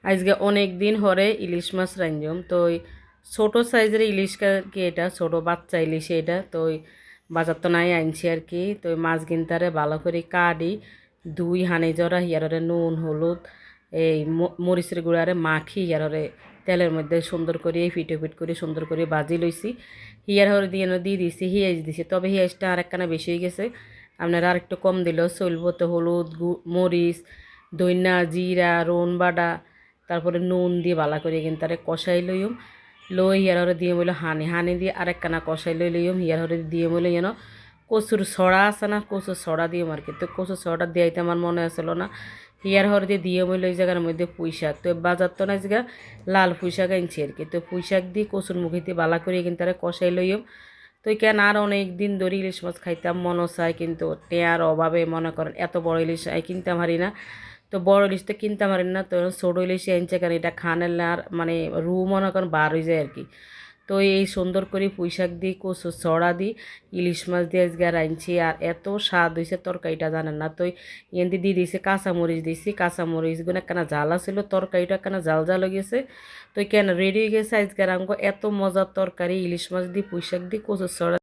আজকে অনেক দিন হরে ইলিশ মাছ রাঁধলাম তো ছোট সাইজের ইলিশ কি এটা ছোট বাচ্চা ইলিশ এটা তো বাজার তো নাই আনছি আর কি তো মাছ কিনতারে ভালো করে কাটি দুই হানি জরা হিয়ারে নুন হলুদ এই মরিচের গুঁড়ারে মাখি হিয়ারে তেলের মধ্যে সুন্দর করে ফিট করে সুন্দর করে ভাজি লইছি হিয়ার হরে দিয়ে দিছি হিয়াজ দিছি তবে হিয়াজটা আর একখানা বেশি হয়ে গেছে আপনারা আর একটু কম দিলেও চলবো তো হলুদ মরিচ দইনা জিরা রোন বাডা তারপরে নুন দিয়ে ভালো করে কিন্তু তারে কষাই লইম লই হিয়ার হরে দিয়ে বলে হানি দিয়ে আরেকখানা কষাই লইম হিয়ার হরে দিয়ে বলে যেন কচুর ছড়া আছে না কচুর ছড়া দিয়ে আর কি তো কচুর ছড়া দিয়াইতে আমার মনে আসলো না হিয়ার হরে দিয়ে বলে ওই জায়গার মধ্যে পুঁই শাক তো বাজার তো না জায়গা লাল পুঁই শাক আনছি আর কি তো পুঁই শাক দিয়ে কচুর মুখে দিয়ে ভালো করে কিন্তু তারা কষাই লইম তো কেন আর অনেক দিন ধরে ইলিশ মাছ খাইতাম মনও চাই কিন্তু টেয়ার অভাবে মনে করেন এত বড় ইলিশ কিনতে পারি না তো বড় ইলিশ তো কিনতে পারেন না তো ছোটো ইলিশ আনছে কারণ এটা খানের আর মানে রু মনে করেন বার হয়ে যায় আর কি তো এই সুন্দর করে পুঁই শাক দিই কচু ছড়া দিই ইলিশ মাছ দিয়ে আজকে রাঁধছি আর এত স্বাদ হয়েছে তরকারিটা জানেন না তো এনদি দিয়ে দিয়েছে কাঁচামরিচ দিয়েছি কাঁচামরিচগুলো একখানা ঝাল আছিল তরকারিটা একখানা জাল জাল হয়ে গেছে তো কেন রেডি হয়ে গেছে আজকে রাঙ্গ এত মজার তরকারি ইলিশ মাছ দিয়ে পুঁই শাক দিয়ে কচু ছড়া